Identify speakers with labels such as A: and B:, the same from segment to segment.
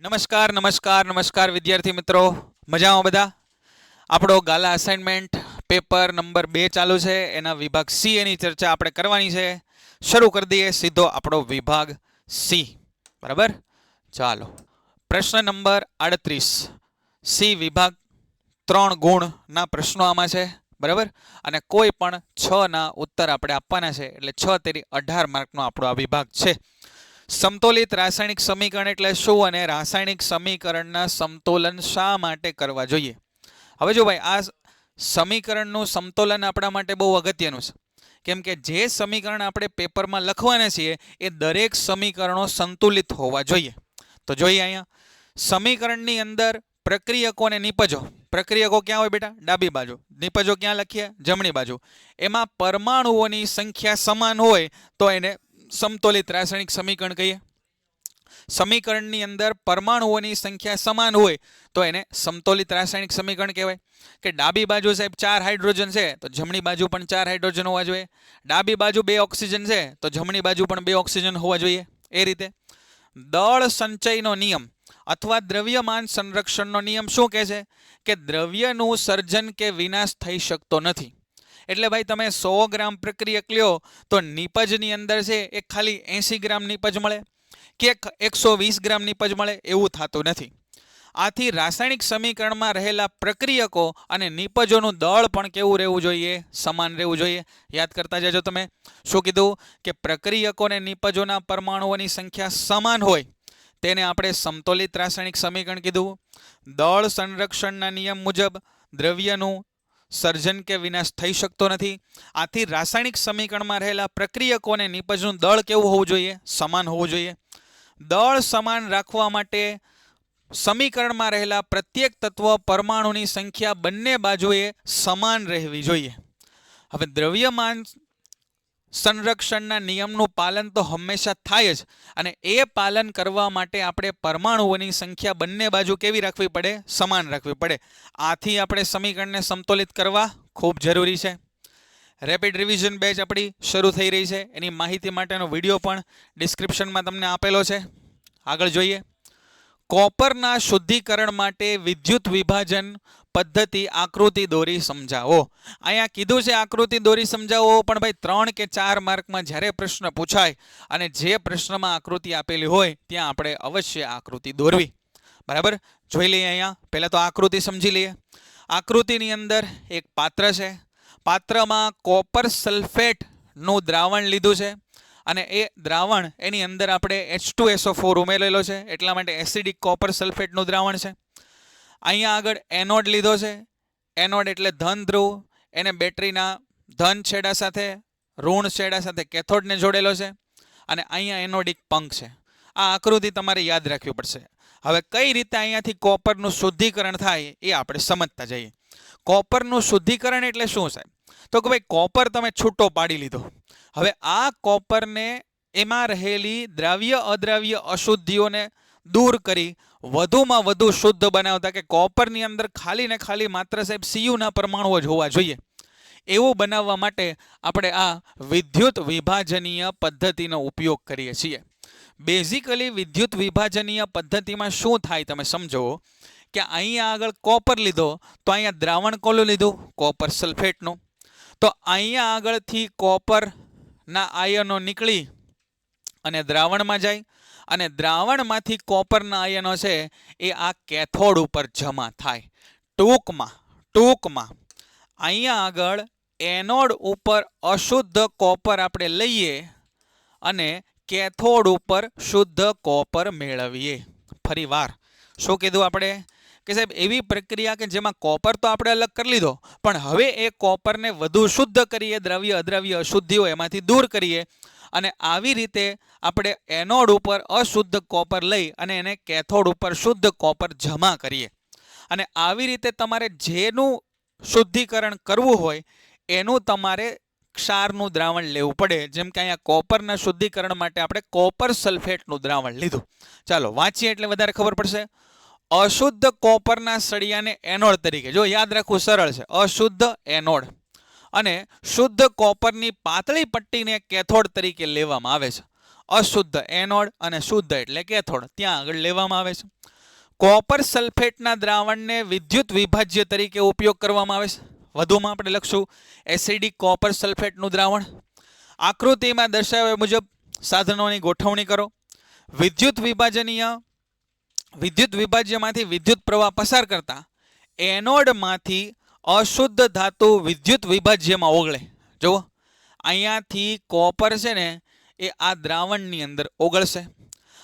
A: નમસ્કાર નમસ્કાર નમસ્કાર વિદ્યાર્થી મિત્રો, મજામાં બધા? આપણો ગાલા અસાઇનમેન્ટ પેપર નંબર 2 ચાલુ છે. એના વિભાગ સી એની ચર્ચા આપણે કરવાની છે. શરૂ કરી દઈએ સીધો આપણો વિભાગ સી. બરાબર, ચાલો. પ્રશ્ન નંબર 38, સી વિભાગ 3 ગુણના પ્રશ્નો આમાં છે. બરાબર, અને કોઈ પણ 6 ના ઉત્તર આપણે આપવાના છે. એટલે 6 તેરી 18 માર્કનો આપણો આ વિભાગ છે. સમતોલિત રાસાયણિક સમીકરણ એટલે શું અને રાસાયણિક સમીકરણના સમતોલન શા માટે કરવા જોઈએ? હવે જો ભાઈ, આ સમીકરણનું સમતોલન આપણા માટે બહુ અગત્યનું છે. કેમ કે જે સમીકરણ આપણે પેપરમાં લખવાના છીએ એ દરેક સમીકરણો સંતુલિત હોવા જોઈએ. તો જોઈએ અહીંયા સમીકરણની અંદર પ્રક્રિયકો અને નિપજો. પ્રક્રિયકો ક્યાં હોય બેટા? ડાબી બાજુ. નિપજો ક્યાં લખીએ? જમણી બાજુ. એમાં પરમાણુઓની સંખ્યા સમાન હોય તો એને સમતોલિત રાસાયણિક સમીકરણ કહીએ. સમીકરણની અંદર પરમાણુઓની સંખ્યા સમાન હોય તો એને સમતોલિત રાસાયણિક સમીકરણ કહેવાય. કે ડાબી બાજુ સાહેબ 4 હાઇડ્રોજન છે તો જમણી બાજુ પણ 4 હાઇડ્રોજન હોવા જોઈએ. ડાબી બાજુ 2 ઓક્સિજન છે તો જમણી બાજુ પણ 2 ઓક્સિજન હોવા જોઈએ. એ રીતે દળ સંચયનો નિયમ અથવા દ્રવ્યમાન સંરક્ષણનો નિયમ શું કહે છે? કે દ્રવ્યનું સર્જન કે વિનાશ થઈ શકતો નથી. એટલે ભાઈ તમે 100 ગ્રામ પ્રક્રિયક લ્યો તો નિપજની અંદર છે એ ખાલી 80 ગ્રામ નિપજ મળે કે 120 ગ્રામ નિપજ મળે એવું થતું નથી. આથી રાસાયણિક સમીકરણમાં રહેલા પ્રક્રિયકો અને નિપજોનું દળ પણ કેવું રહેવું જોઈએ? સમાન રહેવું જોઈએ. યાદ કરતા જજો તમે. શું કીધું? કે પ્રક્રિયકો અને નિપજોના પરમાણુઓની સંખ્યા સમાન હોય તેને આપણે સમતોલિત રાસાયણિક સમીકરણ કીધું. દળ સંરક્ષણના નિયમ મુજબ દ્રવ્યનું સર્જન કે વિનાશ થઈ શકતો નથી. આથી રાસાયણિક સમીકરણમાં રહેલા પ્રક્રિયકો અને નિપજનું દળ કેવું હોવું જોઈએ? સમાન હોવું જોઈએ. દળ સમાન રાખવા માટે સમીકરણમાં રહેલા પ્રત્યેક તત્વ પરમાણુની સંખ્યા બંને બાજુએ સમાન રહેવી જોઈએ. હવે દ્રવ્યમાન સંરક્ષણના નિયમનું પાલન તો હંમેશા થાય જ, અને એ પાલન કરવા માટે આપણે પરમાણુઓની સંખ્યા બંને બાજુ કેવી રાખવી પડે? સમાન રાખવી પડે. આથી આપણે સમીકરણને સમતોલિત કરવા ખૂબ જરૂરી છે. રેપિડ રિવિઝન બેચ આપણી શરૂ થઈ રહી છે. એની માહિતી માટેનો વિડીયો પણ ડિસ્ક્રિપ્શનમાં તમને આપેલો છે. આગળ જોઈએ. કોપરના શુદ્ધિકરણ માટે વિદ્યુત વિભાજન પદ્ધતિ આકૃતિ દોરી સમજાવો. અહીંયા કીધું છે આકૃતિ દોરી સમજાવો, પણ ભાઈ 3 કે 4 માર્કમાં જ્યારે પ્રશ્ન પૂછાય અને જે પ્રશ્નમાં આકૃતિ આપેલી હોય ત્યાં આપણે અવશ્ય આકૃતિ દોરવી. બરાબર, જોઈ લઈએ. અહીંયા પહેલાં તો આકૃતિ સમજી લઈએ. આકૃતિની અંદર એક પાત્ર છે. પાત્રમાં કોપર સલ્ફેટનું દ્રાવણ લીધું છે અને એ દ્રાવણ એની અંદર આપણે H2SO4 ઉમેરેલો છે, એટલા માટે એસિડિક કોપર સલ્ફેટનું દ્રાવણ છે. અહીંયા આગળ એનોડ લીધો છે. એનોડ એટલે ધન ધ્રુવ, એને બેટરીના ધન છેડા સાથે ઋણ છેડા સાથે કેથોડને જોડેલો છે, અને અહીંયા એનોડિક પંખ છે. આ આકૃતિ તમારે યાદ રાખવી પડશે. હવે કઈ રીતે અહીંયાથી કોપરનું શુદ્ધિકરણ થાય એ આપણે સમજતા જઈએ. કોપરનું શુદ્ધિકરણ એટલે શું સાહેબ? તો કે ભાઈ કોપર તમે છૂટો પાડી લીધો. હવે આ કોપરને એમાં રહેલી દ્રાવ્ય અદ્રાવ્ય અશુદ્ધિઓને દૂર કરી વધુમાં વધુ શુદ્ધ બનાવતા, કે કોપરની અંદર ખાલી ને ખાલી માત્ર સાહેબ સીયુના પરમાણુઓ જ હોવા જોઈએ, એવું બનાવવા માટે આપણે આ વિદ્યુત વિભાજનીય પદ્ધતિનો ઉપયોગ કરીએ છીએ. બેઝિકલી વિદ્યુત વિભાજનીય પદ્ધતિમાં શું થાય તમે સમજો. કે અહીંયા આગળ કોપર લીધો તો અહીંયા દ્રાવણ કોલું લીધું? કોપર સલ્ફેટનું. તો અહીંયા આગળથી કોપરના આયનો નીકળી અને દ્રાવણમાં જાય, અને દ્રાવણમાંથી કોપરના આયનો છે એ આ કેથોડ ઉપર જમા થાય. ટૂંકમાં અહીંયા આગળ એનોડ ઉપર અશુદ્ધ કોપર આપણે લઈએ અને કેથોડ ઉપર શુદ્ધ કોપર મેળવીએ. ફરી વાર શું કીધું આપણે? કે સાહેબ એવી પ્રક્રિયા કે જેમાં કોપર તો આપણે અલગ કરી લીધો, પણ હવે એ કોપરને વધુ શુદ્ધ કરીએ, દ્રવ્ય અદ્રવ્ય અશુદ્ધિઓ એમાંથી દૂર કરીએ, અને આવી રીતે આપણે એનોડ ઉપર અશુદ્ધ કોપર લઈ અને એને કેથોડ ઉપર શુદ્ધ કોપર જમા કરીએ. અને આવી રીતે તમારે જેનું શુદ્ધિકરણ કરવું હોય એનું તમારે ક્ષારનું દ્રાવણ લેવું પડે. જેમ કે અહીંયા કોપરના શુદ્ધિકરણ માટે આપણે કોપર સલ્ફેટનું દ્રાવણ લીધું. ચાલો વાંચીએ એટલે વધારે ખબર પડશે. અશુદ્ધ કોપરના સળિયાને એનોડ તરીકે, જો યાદ રાખવું સરળ છે, અશુદ્ધ એનોડ, અને શુદ્ધ કોપરની પાતળી પટ્ટીને કેથોડ તરીકે લેવામાં આવે છે. અશુદ્ધ એનોડ અને શુદ્ધ એટલે કેથોડ ત્યાં આગળ લેવામાં આવે છે. કોપર સલ્ફેટના દ્રાવણને વિદ્યુત વિભાજ્ય તરીકે ઉપયોગ કરવામાં આવે છે. વધુમાં આપણે લખશું એસિડિક કોપર સલ્ફેટનું દ્રાવણ. આકૃતિમાં દર્શાવ્યા મુજબ સાધનોની ગોઠવણી કરો. વિદ્યુત વિભાજ્યમાંથી વિદ્યુત પ્રવાહ પસાર કરતા એનોડમાંથી અશુદ્ધ ધાતુ વિદ્યુત વિભાજ્યમાં ઓગળે. જુઓ, અહીંયાથી કોપર છે ને એ આ દ્રાવણની અંદર ઓગળશે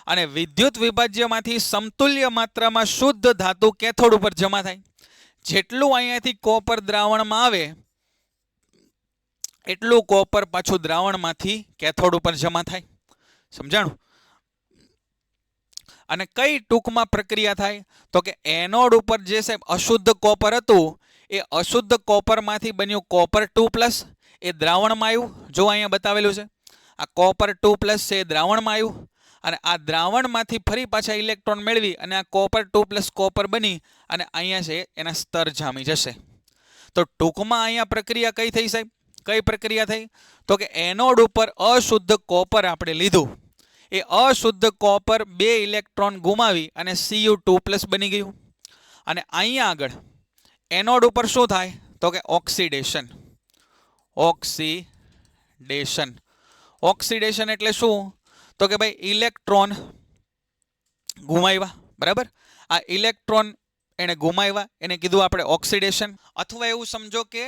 A: અને વિદ્યુત વિભાજ્યમાંથી સમતુલ્ય માત્રામાં શુદ્ધ ધાતુ કેથોડ ઉપર જમા થાય. જેટલું અહીંયાથી કોપર દ્રાવણમાં આવે એટલું કોપર પાછું દ્રાવણમાંથી કેથોડ ઉપર જમા થાય. સમજાણું? અને કઈ ટૂંકમાં પ્રક્રિયા થાય તો કે એનોડ ઉપર જે સાહેબ અશુદ્ધ કોપર હતું એ અશુદ્ધ કોપરમાંથી બન્યું કોપર 2+ એ દ્રાવણમાં આવ્યું. જો અહીંયા બતાવેલું છે આ કોપર 2+ છે એ દ્રાવણમાં આવ્યું અને આ દ્રાવણમાંથી ફરી પાછા ઇલેક્ટ્રોન મેળવી અને આ કોપર 2+ કોપર બની અને અહીંયા છે એના સ્તર જામી જશે. તો ટૂંકમાં અહીંયા પ્રક્રિયા કઈ થઈ સાહેબ? કઈ પ્રક્રિયા થઈ તો કે એનોડ ઉપર અશુદ્ધ કોપર આપણે લીધું. એ અશુદ્ધ કોપર 2 ઇલેક્ટ્રોન ગુમાવી અને Cu2+ બની ગયું. અને અહીંયા આગળ એનોડ ઉપર શું થાય તો કે ઓક્સિડેશન. ઓક્સિડેશન એટલે શું તો કે ભાઈ ઇલેક્ટ્રોન ગુમાવ્યા. બરાબર, આ ઇલેક્ટ્રોન એને ગુમાવ્યા એને કીધું આપણે ઓક્સિડેશન. અથવા એવું સમજો કે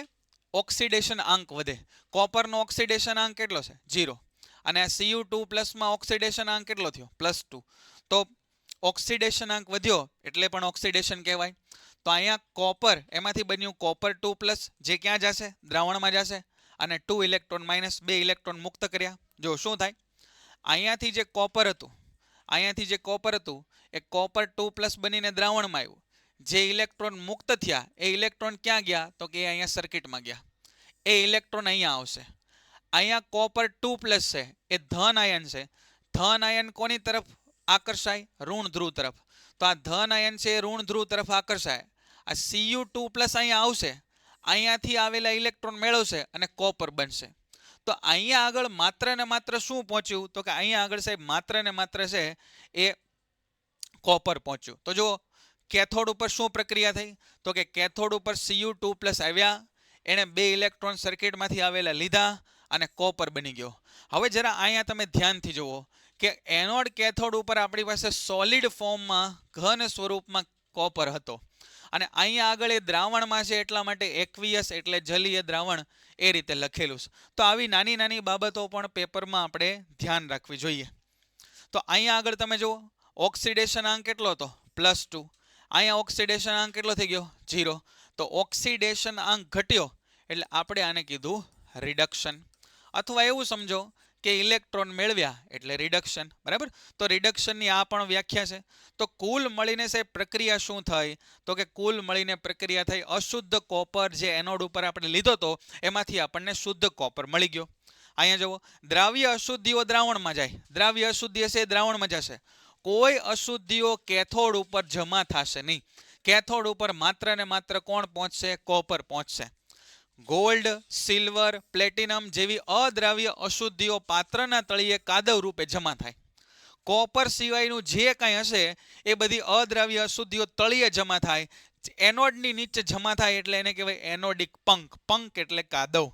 A: ઓક્સિડેશન આંક વધે. કોપરનો ઓક્સિડેશન આંક કેટલો છે? 0. અને આ Cu2+ માં ઓક્સિડેશન આંક કેટલો થયો? +2. તો ઓક્સિડેશન આંક વધ્યો એટલે પણ ઓક્સિડેશન કહેવાય. તો અહીંયા કોપર એમાંથી બન્યું કોપર 2+ જે ક્યાં જશે? દ્રાવણમાં જશે અને 2 ઇલેક્ટ્રોન માઇનસ 2 ઇલેક્ટ્રોન મુક્ત કર્યા. જો શું થાય, અહીંયાથી જે કોપર હતું એ કોપર 2+ બનીને દ્રાવણમાં આવ્યું. જે ઇલેક્ટ્રોન મુક્ત થયા એ ઇલેક્ટ્રોન ક્યાં ગયા તો કે અહીંયા સર્કિટમાં ગયા. એ ઇલેક્ટ્રોન અહીંયા આવશે. અહીંયા કોપર 2+ છે એ ધન આયન છે. ધન આયન કોની તરફ આકર્ષાય? ઋણ ધ્રુવ તરફ. તો આ ધન આયન છે એ ઋણ ધ્રુવ તરફ આકર્ષાય. આ Cu2+ અહીંયા આવશે, અહીંયાથી આવેલા ઇલેક્ટ્રોન મેળવશે અને કોપર બનશે. તો અહીંયા આગળ માત્ર ને માત્ર શું પહોંચ્યું તો કે અહીંયા આગળ સાહેબ માત્ર ને માત્ર છે એ કોપર પહોંચ્યું. તો જો કેથોડ ઉપર શું પ્રક્રિયા થઈ તો કે કેથોડ ઉપર Cu2+ આવ્યા, એણે 2 ઇલેક્ટ્રોન સર્કિટમાંથી આવેલા લીધા અને કોપર બની ગયો. હવે જરા અહીંયા તમે ધ્યાનથી જુઓ કે એનોડ કેથોડ ઉપર આપણી પાસે સોલિડ ફોર્મમાં ઘન સ્વરૂપમાં કોપર હતો અને અહીંયા આગળ એ દ્રાવણમાં છે એટલા માટે એક્વિયસ એટલે જલીય દ્રાવણ એ રીતે લખેલું છે. તો આવી નાની નાની બાબતો પણ પેપરમાં આપણે ધ્યાન રાખવી જોઈએ. તો અહીંયા આગળ તમે જુઓ ઓક્સિડેશન આંક કેટલો હતો? +2. અહીંયા ઓક્સિડેશન આંક કેટલો થઈ ગયો? 0. તો ઓક્સિડેશન આંક ઘટ્યો એટલે આપણે આને કીધું રિડક્શન. અથવા એવું સમજો કે ઇલેક્ટ્રોન મેળવ્યા એટલે રિડક્શન. બરાબર, તો રિડક્શનની આ પણ વ્યાખ્યા છે. તો કુલ મળીને સાહેબ પ્રક્રિયા શું થઈ તો કે કુલ મળીને પ્રક્રિયા થઈ અશુદ્ધ કોપર જે એનોડ ઉપર આપણે લીધો હતો એમાંથી આપણને શુદ્ધ કોપર મળી ગયો. અહીંયા જુઓ દ્રાવ્ય અશુદ્ધિઓ દ્રાવણમાં જાય. દ્રાવ્ય અશુદ્ધિ હશે એ દ્રાવણમાં જશે. કોઈ અશુદ્ધિઓ કેથોડ ઉપર જમા થશે નહીં. કેથોડ ઉપર માત્ર ને માત્ર કોણ પહોંચશે? કોપર પહોંચશે. ગોલ્ડ, સિલ્વર, પ્લેટિનમ જેવી અદ્રાવ્ય અશુદ્ધિઓ પાત્રના તળિયે કાદવ રૂપે જમા થાય. કોપર સિવાયનું જે કાંઈ હશે એ બધી અદ્રાવ્ય અશુદ્ધિઓ તળિયે જમા થાય. એનોડની નીચે જમા થાય એટલે એને કહેવાય એનોડિક પંખ. પંખ એટલે કાદવ.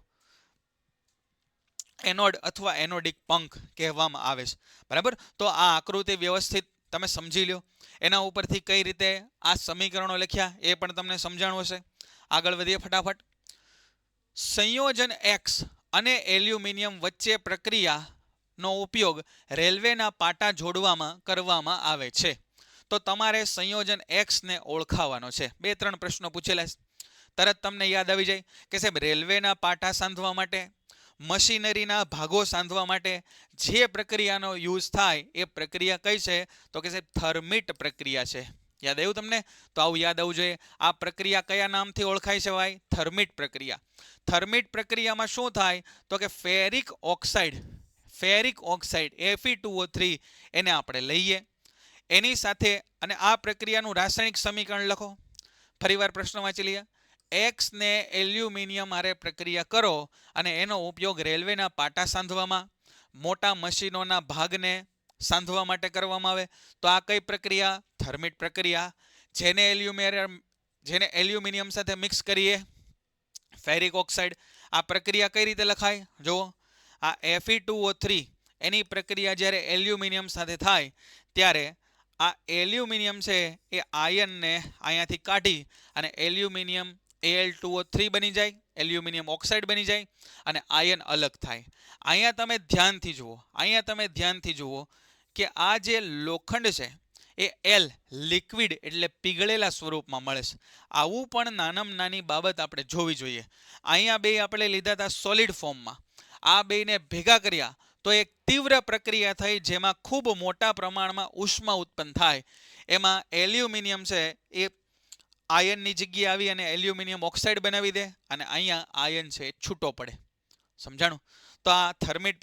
A: એનોડ અથવા એનોડિક પંખ કહેવામાં આવે છે. બરાબર, તો આ આકૃતિ વ્યવસ્થિત તમે સમજી લો. એના ઉપરથી કઈ રીતે આ સમીકરણો લખ્યા એ પણ તમને સમજાણું હશે. આગળ વધીએ ફટાફટ. સંયોજન X અને એલ્યુમિનિયમ વચ્ચે પ્રક્રિયાનો ઉપયોગ રેલવેના પાટા જોડવામાં કરવામાં આવે છે. તો તમારે સંયોજન X ને ઓળખાવાનો છે. 2-3 પ્રશ્નો પૂછેલા છે. તરત તમને યાદ આવી જાય કે સાહેબ રેલવેના પાટા સાંધવા માટે, મશીનરીના ભાગો સાંધવા માટે જે પ્રક્રિયાનો યુઝ થાય એ પ્રક્રિયા કઈ છે તો કે સાહેબ થર્મિટ પ્રક્રિયા છે. યાદ આવ્યું તમને? તો આવું યાદ આવવું જોઈએ. આ પ્રક્રિયા કયા નામથી ઓળખાય છે ભાઈ? થર્મિટ પ્રક્રિયા. થર્મિટ પ્રક્રિયામાં શું થાય તો કે ફેરિક ઓક્સાઇડ Fe2O3 એને આપણે લઈએ એની સાથે અને આ પ્રક્રિયાનું રાસાયણિક સમીકરણ લખો. ફરીવાર પ્રશ્ન વાંચી લઈએ. X ને એલ્યુમિનિયમ હારે પ્રક્રિયા કરો અને એનો ઉપયોગ રેલવેના પાટા સાંધવામાં, મોટા મશીનોના ભાગને સાંધવા માટે કરવામાં આવે. તો આ કઈ પ્રક્રિયા? થર્મિટ પ્રક્રિયા, જેને એલ્યુમિનિયમ સાથે મિક્સ કરીએ ફેરિક ઓક્સાઇડ. આ પ્રક્રિયા કઈ રીતે લખાય? જુઓ, આ Fe2O3 એની પ્રક્રિયા જ્યારે એલ્યુમિનિયમ સાથે થાય ત્યારે આ એલ્યુમિનિયમ છે એ આયનને અહીંયાથી કાઢી અને એલ્યુમિનિયમ Al2O3 બની જાય, એલ્યુમિનિયમ ઓક્સાઇડ બની જાય અને આયન અલગ થાય. અહીંયા તમે ધ્યાનથી જુઓ કે આ જે લોખંડ છે એ એલ લિક્વિડ એટલે પીગળેલા સ્વરૂપમાં મળે છે. આવું પણ નાનામાં નાની બાબત આપણે જોવી જોઈએ. અહીંયા બે આપણે લીધા હતા સોલિડ ફોર્મમાં, આ બેને ભેગા કર્યા તો એક તીવ્ર પ્રક્રિયા થઈ જેમાં ખૂબ મોટા પ્રમાણમાં ઉષ્મા ઉત્પન્ન થાય. એમાં એલ્યુમિનિયમ છે એ આયનની જગ્યાએ આવી અને એલ્યુમિનિયમ ઓક્સાઇડ બનાવી દે અને અહીંયા આયન છે એ છૂટો પડે. સમજાણું? તો આ થર્મિટ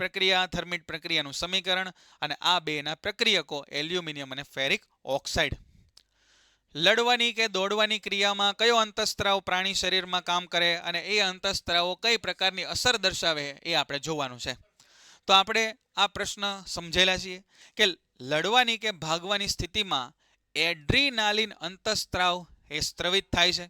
A: પ્રક્રિયાનું સમીકરણ અને આ બેના પ્રક્રિયકો એલ્યુમિનિયમ અને ફેરિક ઓક્સાઇડ. લડવાની કે દોડવાની ક્રિયામાં કયો અંતઃસ્ત્રાવ પ્રાણી શરીરમાં કામ કરે અને એ અંતઃસ્ત્રાવો કઈ પ્રકારની અસર દર્શાવે એ આપણે જોવાનું છે. તો આપણે આ પ્રશ્ન સમજેલા છીએ કે લડવાની કે ભાગવાની સ્થિતિમાં એડ્રીનાલિન અંતઃસ્ત્રાવ એ સ્ત્રવિત થાય છે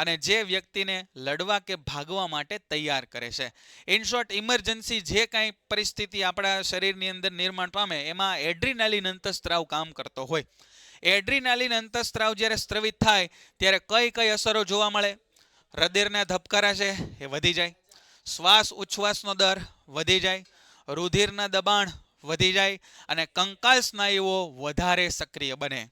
A: અને જે વ્યક્તિને લડવા કે ભાગવા માટે તૈયાર કરે છે. ઇન શોર્ટ, ઇમરજન્સી જે કાંઈ પરિસ્થિતિ આપણા શરીરની અંદર નિર્માણ પામે એમાં એડ્રીનાલિન અંતઃસ્ત્રાવ કામ કરતો હોય. એડ્રીનાલિન અંતઃસ્ત્રાવ જ્યારે સ્ત્રવિત થાય ત્યારે કઈ કઈ અસરો જોવા મળે? હૃદયના ધબકારા છે એ વધી જાય, શ્વાસ ઉચ્છ્વાસનો દર વધી જાય, રુધિરના દબાણ વધી જાય અને કંકાલ સ્નાયુઓ વધારે સક્રિય બને.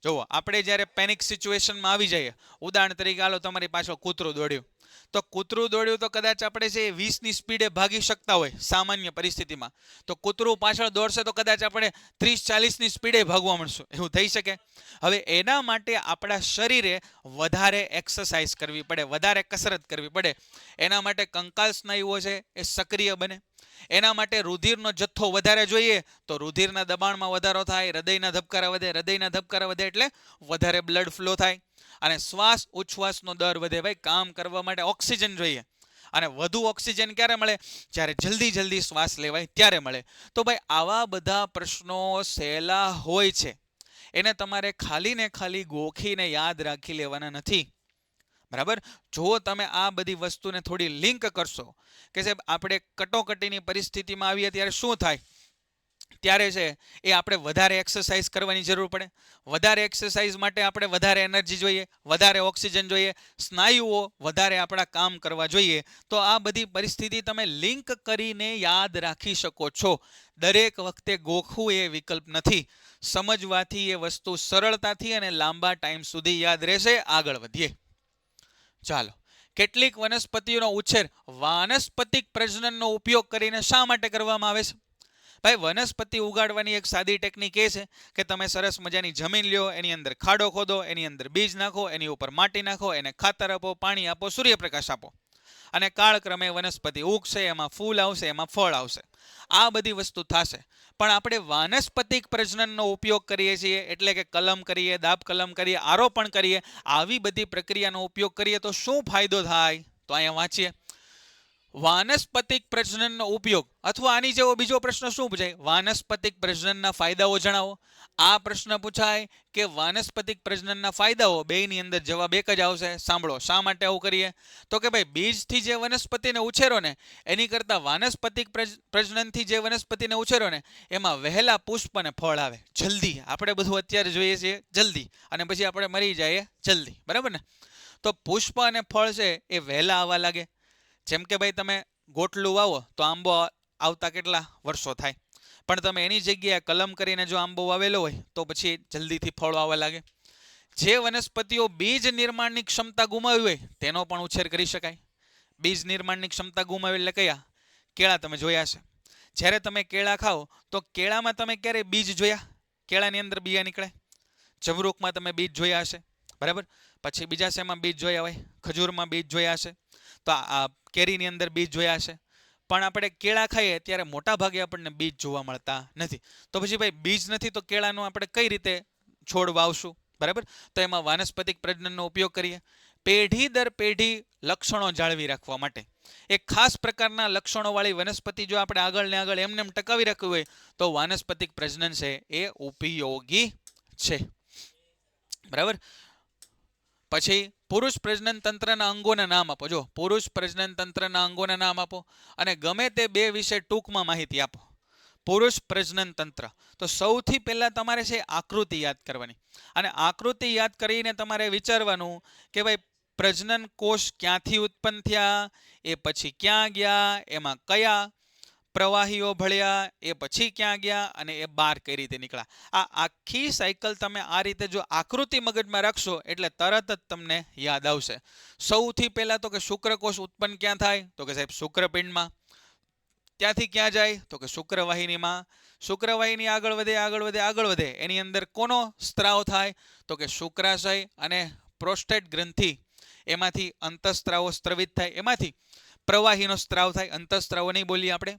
A: જુઓ, આપણે જ્યારે પેનિક સિચ્યુએશનમાં આવી જઈએ, ઉદાહરણ તરીકે હાલો તમારી પાછળ કૂતરું દોડ્યું તો કદાચ આપણે છે 20ની સ્પીડે ભાગી શકતા હોય સામાન્ય પરિસ્થિતિમાં, તો કૂતરું પાછળ દોડશે તો કદાચ આપણે 30-40ની સ્પીડે ભાગવા મળશું. એવું થઈ શકે? હવે એના માટે આપણા શરીરે વધારે એક્સરસાઇઝ કરવી પડે, વધારે કસરત કરવી પડે. એના માટે કંકાલ સ્નાયુઓ છે એ સક્રિય બને. એના માટે રુધિરનો જથ્થો વધારે જોઈએ તો રુધિરના દબાણમાં વધારો થાય, હૃદયના ધબકારા વધે એટલે વધારે બ્લડ ફ્લો થાય અને શ્વાસ ઉચ્છ્વાસનો દર વધે. ભાઈ, કામ કરવા માટે ઓક્સિજન જોઈએ અને વધુ ઓક્સિજન ક્યારે મળે? જ્યારે જલ્દી શ્વાસ લેવાય ત્યારે મળે. તો ભાઈ, આવા બધા પ્રશ્નો સહેલા હોય છે, એને તમારે ખાલી ગોખીને યાદ રાખી લેવાના નથી. બરાબર? જો તમે આ બધી વસ્તુને થોડી લિંક કરશો કે સાહેબ આપણે કટોકટીની પરિસ્થિતિમાં આવીએ ત્યારે શું થાય, ત્યારે છે એ આપણે વધારે એક્સરસાઇઝ કરવાની જરૂર પડે. વધારે એક્સરસાઇઝ માટે આપણે વધારે એનર્જી જોઈએ, વધારે ઓક્સિજન જોઈએ, સ્નાયુઓ વધારે આપણા કામ કરવા જોઈએ. તો આ બધી પરિસ્થિતિ તમે લિંક કરીને યાદ રાખી શકો છો. દરેક વખતે ગોખવું એ વિકલ્પ નથી. સમજવાથી એ વસ્તુ સરળતાથી અને લાંબા ટાઈમ સુધી યાદ રહેશે. આગળ વધીએ. ચાલો, કેટલીક વનસ્પતિઓનો ઉછેર વાનસ્પતિક પ્રજનનનો ઉપયોગ કરીને શા માટે કરવામાં આવે છે? ભાઈ, વનસ્પતિ ઉગાડવાની એક સાદી ટેકનિક એ છે કે તમે સરસ મજાની જમીન લ્યો, એની અંદર ખાડો ખોદો, એની અંદર બીજ નાખો, એની ઉપર માટી નાખો, એને ખાતર આપો, પાણી આપો, સૂર્યપ્રકાશ આપો અને કાળક્રમે વનસ્પતિ ઉગશે, એમાં ફૂલ આવશે, એમાં ફળ આવશે. આ બધી વસ્તુ થશે. પણ આપણે વાનસ્પતિક પ્રજનનનો ઉપયોગ કરીએ છીએ, એટલે કે કલમ કરીએ, દાબ કલમ કરીએ, આરોપણ કરીએ, આવી બધી પ્રક્રિયાનો ઉપયોગ કરીએ તો શું ફાયદો થાય? તો અહીંયા વાંચીએ. વાનસ્પતિક પ્રજનનનો ઉપયોગ અથવા આની જેવો બીજો પ્રશ્ન શું પૂછાય? વાનસ્પતિક પ્રજનનના ફાયદાઓ જણાવો. આ પ્રશ્ન પૂછાય કે વાનસ્પતિક પ્રજનનના ફાયદાઓ, બેની અંદર જવાબ એક જ આવશે. સાંભળો, શા માટે આવું કરીએ? તો કે ભાઈ, બીજથી જે વનસ્પતિને ઉછેરો ને એની કરતાં વાનસ્પતિક પ્રજનનથી જે વનસ્પતિને ઉછેરો ને એમાં વહેલા પુષ્પ અને ફળ આવે જલ્દી. આપણે બધું અત્યારે જોઈએ છીએ જલ્દી અને પછી આપણે મરી જઈએ જલ્દી. બરાબર ને? તો પુષ્પ અને ફળ છે એ વહેલા આવવા લાગે. જેમ કે ભાઈ, તમે ગોટલું વાવો તો આંબો આવતા કેટલા વર્ષો થાય, પણ તમે એની જગ્યાએ કલમ કરીને જો આંબો વાવેલો હોય તો પછી જલ્દીથી ફળો આવવા લાગે. જે વનસ્પતિઓ બીજ નિર્માણની ક્ષમતા ગુમાવી હોય તેનો પણ ઉછેર કરી શકાય. બીજ નિર્માણની ક્ષમતા ગુમાવી એટલે કયા? કેળા તમે જોયા છે. જ્યારે તમે કેળા ખાઓ તો કેળામાં તમે ક્યારે બીજ જોયા? કેળાની અંદર બિયા નીકળે. જમરૂખમાં તમે બીજ જોયા હશે. બરાબર? પછી બીજા શેમાં બીજ જોયા હોય? ખજૂરમાં બીજ જોયા હશે. તો આ કેરીની અંદર બીજ જોયા હશે. પણ આપણે કેળા ખાઈએ ત્યારે મોટા ભાગે આપણને બીજ જોવા મળતા નથી. તો પછી ભાઈ, બીજ નથી તો કેળાનું આપણે કઈ રીતે છોડ વાવશું? બરાબર? તો એમાં વાનસ્પતિક પ્રજનનનો ઉપયોગ કરીએ. પેઢી દર પેઢી લક્ષણો જાળવી રાખવા માટે એક ખાસ પ્રકારના લક્ષણોવાળી વનસ્પતિ જો આપણે આગળ ને આગળ એમને ટકાવી રાખવી હોય તો વાનસ્પતિક પ્રજનન છે એ ઉપયોગી છે. બરાબર. પછી પુરુષ પ્રજનન તંત્રના અંગોના નામ આપો. જો પુરુષ પ્રજનન તંત્રના અંગોના નામ આપો અને ગમે તે બે વિશે ટૂંકમાં માહિતી આપો. પુરુષ પ્રજનન તંત્ર, તો સૌથી પહેલા તમારે છે આકૃતિ યાદ કરવાની અને આકૃતિ યાદ કરીને તમારે વિચારવાનું કે ભાઈ પ્રજનન કોષ ક્યાંથી ઉત્પન્ન થયા, એ પછી ક્યાં ગયા, એમાં કયા પ્રવાહીઓ ભળ્યા, એ પછી ક્યાં ગયા અને એ બહાર કઈ રીતે નીકળ્યા. આ આખી સાયકલ તમે આ રીતે જો આકૃતિ મગજમાં રાખશો એટલે તરત જ તમને યાદ આવશે. સૌથી પહેલા તો કે શુક્રકોષ ઉત્પન્ન ક્યાં થાય, તો કે સાહેબ શુક્રપિંડમાં. ત્યાંથી ક્યાં જાય, તો કે શુક્રવાહિનીમાં. શુક્રવાહિની આગળ વધે આગળ વધે આગળ વધે, એની અંદર કોનો સ્ત્રાવ થાય, તો કે શુક્રાશય અને પ્રોસ્ટેટ ગ્રંથિ, એમાંથી અંતઃસ્ત્રાવો સ્ત્રવિત થાય, એમાંથી પ્રવાહીનો સ્ત્રાવ થાય. અંતઃસ્ત્રાવો નહીં બોલીએ આપણે.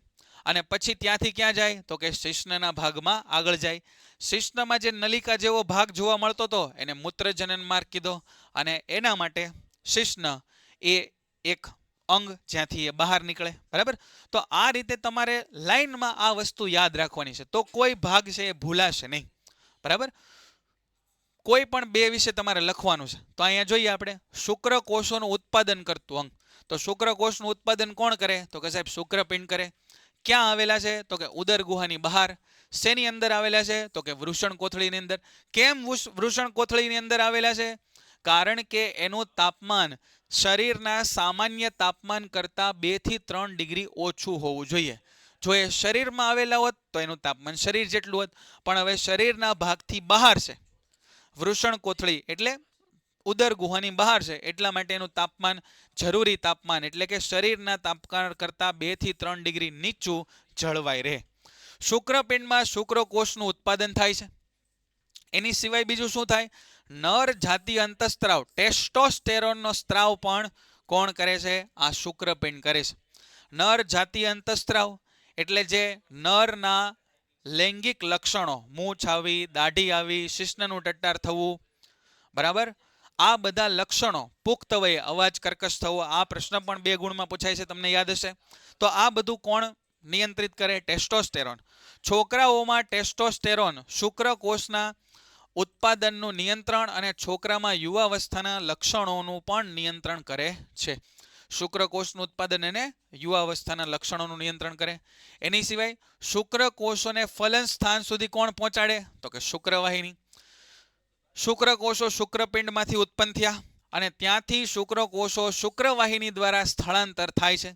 A: અને પછી ત્યાંથી ક્યાં જાય, તો કે શિશ્નના ભાગમાં આગળ જાય. શિશ્નમાં જે નલિકા જેવો ભાગ જોવા મળતો હતો એને મૂત્રજનન માર્ગ કીધો અને એના માટે શિશ્ન એ એક અંગ જ્યાંથી એ બહાર નીકળે. બરાબર. તો આ રીતે તમારે લાઈનમાં આ વસ્તુ યાદ રાખવાની છે, તો કોઈ ભાગ છે એ ભૂલાશે નહીં. બરાબર. કોઈ પણ બે વિશે તમારે લખવાનું છે. તો અહીંયા જોઈએ આપણે શુક્રકોષોનું ઉત્પાદન કરતું અંગ. તો શુક્રકોષનું ઉત્પાદન કોણ કરે, તો કે સાહેબ શુક્રપિંડ કરે. ક્યાં આવેલા છે, તો કે ઉદર ગુહાની બહાર. શેની અંદર આવેલા છે, તો કે વૃષણ કોથળીની અંદર. કેમ વૃષણ કોથળીની અંદર આવેલા છે, કારણ કે એનું તાપમાન શરીરના સામાન્ય તાપમાન કરતાં 2 થી 3 ડિગ્રી ઓછું હોવું જોઈએ. જો એ શરીરમાં આવેલા હોત તો એનું તાપમાન શરીર જેટલું હોત, પણ હવે શરીરના ભાગથી બહાર છે. વૃષણ કોથળી એટલે ઉદર ગુહાની બહાર છે, એટલા માટે એનું તાપમાન જરૂરી તાપમાન એટલે કે શરીરના તાપમાન કરતાં 2 થી 3 ડિગ્રી નીચું જળવાઈ રહે. શુક્રપિંડમાં શુક્રકોષનું ઉત્પાદન થાય છે. એની સિવાય બીજું શું થાય, નર જાતીય અંતઃસ્ત્રાવ ટેસ્ટોસ્ટેરોનનો સ્ત્રાવ પણ કોણ કરે છે, આ શુક્રપિંડ કરે છે. નર જાતીય અંતઃસ્ત્રાવ એટલે જે નરના લૈંગિક લક્ષણો, મૂછ આવી, દાઢી આવી, શિશ્નનું ટટ્ટાર થવું, બરાબર, આ બધા લક્ષણો, પુખ્ત વયે અવાજ કર્કશ થવો, આ પ્રશ્ન પણ 2 ગુણમાં પૂછાય છે, તમને યાદ હશે. તો આ બધું કોણ નિયંત્રિત કરે, ટેસ્ટોસ્ટેરોન. છોકરાઓમાં ટેસ્ટોસ્ટેરોન શુક્રકોષના ઉત્પાદનનું નિયંત્રણ અને છોકરામાં યુવાવસ્થાના લક્ષણોનું પણ નિયંત્રણ કરે છે. શુક્રકોષનું ઉત્પાદન અને યુવાવસ્થાના લક્ષણોનું નિયંત્રણ કરે. એની સિવાય શુક્રકોષોને ફલન સ્થાન સુધી કોણ પહોંચાડે, તો કે શુક્રવાહિની. શુક્રકોષો શુક્રપિંડમાંથી ઉત્પન્ન થયા અને ત્યાંથી શુક્રકોષો શુક્રવાહિની દ્વારા સ્થળાંતર થાય છે.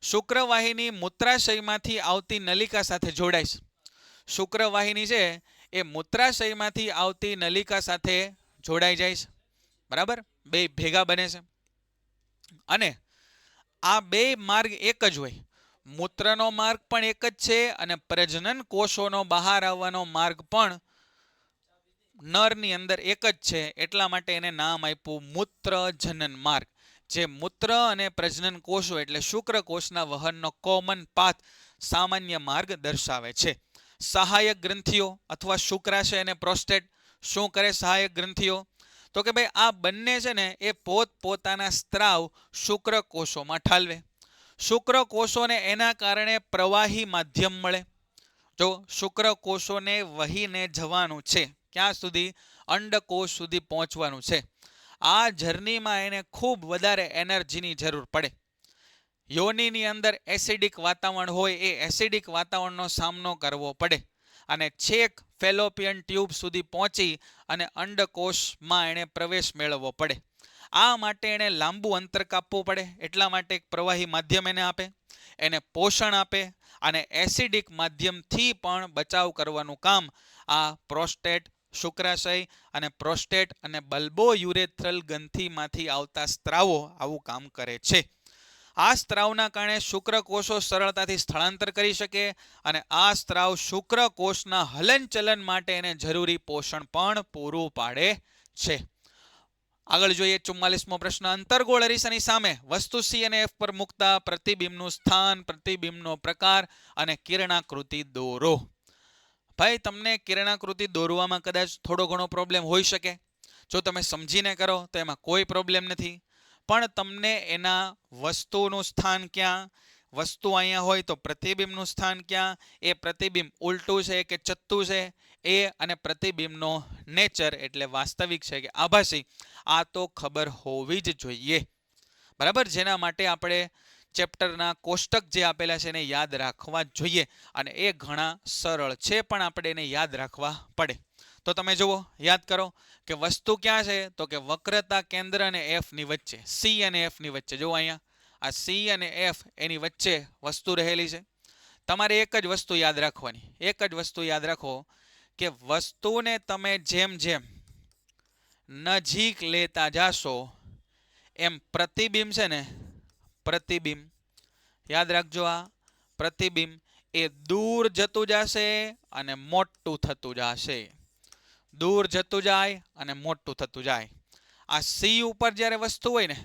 A: શુક્રવાહિની મૂત્રાશયમાંથી આવતી નલિકા સાથે જોડાય છે. શુક્રવાહિની છે એ મૂત્રાશયમાંથી આવતી નલિકા સાથે જોડાઈ જાય છે. બરાબર, બે ભેગા બને છે અને આ બે માર્ગ એક જ હોય. મૂત્રનો માર્ગ પણ એક જ છે અને પ્રજનન કોષોનો બહાર આવવાનો માર્ગ પણ નરની અંદર એક જ છે, એટલા માટે એને નામ આપ્યું મૂત્રજનન માર્ગ. જે મૂત્ર અને પ્રજનન કોષો એટલે શુક્રકોષના વહનનો કોમન પાથ, સામાન્ય માર્ગ દર્શાવે છે. સહાયક ગ્રંથિઓ અથવા શુક્રાશય અને પ્રોસ્ટેટ શું કરે સહાયક ગ્રંથિઓ, તો કે ભાઈ આ બંને છે ને એ પોતપોતાના સ્ત્રાવ શુક્રકોષોમાં ઠાલવે. શુક્રકોષોને એના કારણે પ્રવાહી માધ્યમ મળે. જો શુક્રકોષોને વહીને જવાનું છે ક્યાં સુધી, અંડકોષ સુધી પહોંચવાનું છે. આ જર્નીમાં એને ખૂબ વધારે એનર્જીની જરૂર પડે. યોનિની અંદર એસિડિક વાતાવરણ હોય, એ એસિડિક વાતાવરણનો સામનો કરવો પડે અને છેક ફેલોપિયન ટ્યુબ સુધી પહોંચી અને અંડકોષમાં એણે પ્રવેશ મેળવવો પડે. આ માટે એણે લાંબુ અંતર કાપવું પડે. એટલા માટે એક પ્રવાહી માધ્યમ એને આપે, એને પોષણ આપે અને એસિડિક માધ્યમથી પણ બચાવ કરવાનું કામ આ પ્રોસ્ટેટ, શુક્રાશય અને પ્રોસ્ટેટ અને બલ્બો યુરેથ્રલ ગ્રંથિમાંથી આવતા સ્ત્રાવો આવું કામ કરે છે. આ સ્ત્રાવના કારણે શુક્રકોષો સરળતાથી સ્થળાંતર કરી શકે અને આ સ્ત્રાવ શુક્રકોષના હલનચલન માટે એને જરૂરી પોષણ પણ પૂરું પાડે છે. આગળ જોઈએ 44મો પ્રશ્ન. અંતર્ગોળ અરીસાની સામે વસ્તુ સી અને એફ પર મૂકતા પ્રતિબિંબનું સ્થાન, પ્રતિબિંબનો પ્રકાર અને કિરણાકૃતિ દોરો. ભાઈ તમને કિરણાકૃતિ દોરવામાં કદાચ થોડો ઘણો પ્રોબ્લેમ હોઈ શકે. જો તમે સમજીને કરો તો એમાં કોઈ પ્રોબ્લેમ નથી, પણ તમને એના વસ્તુનું સ્થાન ક્યાં, વસ્તુ અહીંયા હોય તો પ્રતિબિંબનું સ્થાન ક્યાં, એ પ્રતિબિંબ ઉલટું છે કે ચત્તું છે એ અને પ્રતિબિંબનો નેચર એટલે વાસ્તવિક છે કે આભાસી, આ તો ખબર હોવી જ જોઈએ. બરાબર, જેના માટે આપણે ચેપ્ટરના કોષ્ટક જે આપેલા છે એને યાદ રાખવા જોઈએ, અને એ ઘણા સરળ છે પણ આપણે એને યાદ રાખવા પડે. તો તમે જુઓ, યાદ કરો કે વસ્તુ ક્યાં છે, તો કે વક્રતા કેન્દ્ર અને એફ ની વચ્ચે, સી અને એફ ની વચ્ચે. જુઓ અહીંયા આ સી અને એફ એની વચ્ચે વસ્તુ રહેલી છે. તમારે એક જ વસ્તુ યાદ રાખવાની, એક જ વસ્તુ યાદ રાખો કે વસ્તુને તમે જેમ જેમ નજીક લેતા જાશો એમ પ્રતિબિંબ છે ને, પ્રતિબિંબ યાદ રાખજો, આ પ્રતિબિંબ એ દૂર જતું જશે અને મોટું થતું જશે, દૂર જતું જાય અને મોટું થતું જાય. આ સી ઉપર જ્યારે વસ્તુ હોય ને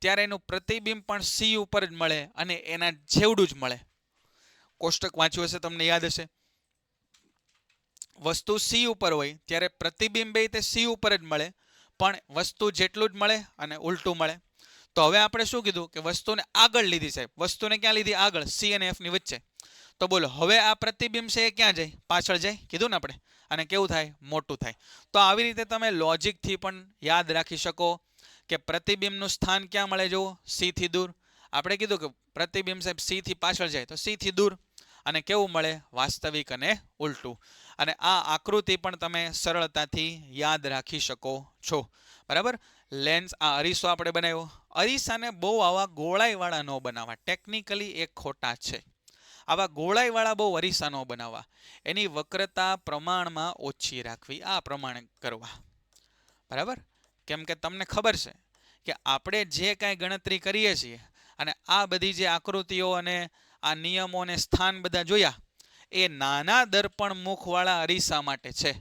A: ત્યારે એનું પ્રતિબિંબ પણ સી ઉપર જ મળે અને એના જેવડું જ મળે. કોષ્ટક વાંચ્યું હશે, તમને યાદ હશે. વસ્તુ સી ઉપર હોય ત્યારે પ્રતિબિંબ તે સી ઉપર જ મળે, પણ વસ્તુ જેટલું જ મળે અને ઉલટું મળે. તો હવે આપણે શું કીધું કે વસ્તુને આગળ લીધી સાહેબ, વસ્તુને ક્યાં લીધી, આગળ, સી અને એફ ની વચ્ચે. તો બોલો હવે આ પ્રતિબિંબ છે એ ક્યાં જાય, પાછળ જાય, કીધું ને આપણે. અને કેવું થાય, મોટું થાય. તો આવી રીતે તમે લોજિકથી પણ યાદ રાખી શકો કે પ્રતિબિંબનું સ્થાન ક્યાં મળે, જુઓ સી થી દૂર. આપણે કીધું કે પ્રતિબિંબ સાહેબ સી થી પાછળ જાય તો સી થી દૂર, અને કેવું મળે, વાસ્તવિક અને ઉલટું. અને આ આકૃતિ પણ તમે સરળતાથી યાદ રાખી શકો છો. બરાબર, લેન્સ, આ અરીસો આપણે બનાવ્યો. અરીસાને બહુ આવા ગોળાઈવાળા ન બનાવવા, ટેકનિકલી એ ખોટા છે. આવા ગોળાઈવાળા બહુ અરીસા ન બનાવવા, એની વક્રતા પ્રમાણમાં ઓછી રાખવી, આ પ્રમાણે કરવા. બરાબર, કેમ કે તમને ખબર છે કે આપણે જે કાંઈ ગણતરી કરીએ છીએ અને આ બધી જે આકૃતિઓ અને આ નિયમો અને સ્થાન બધા જોયા એ નાના દર્પણ મુખવાળા અરીસા માટે છે.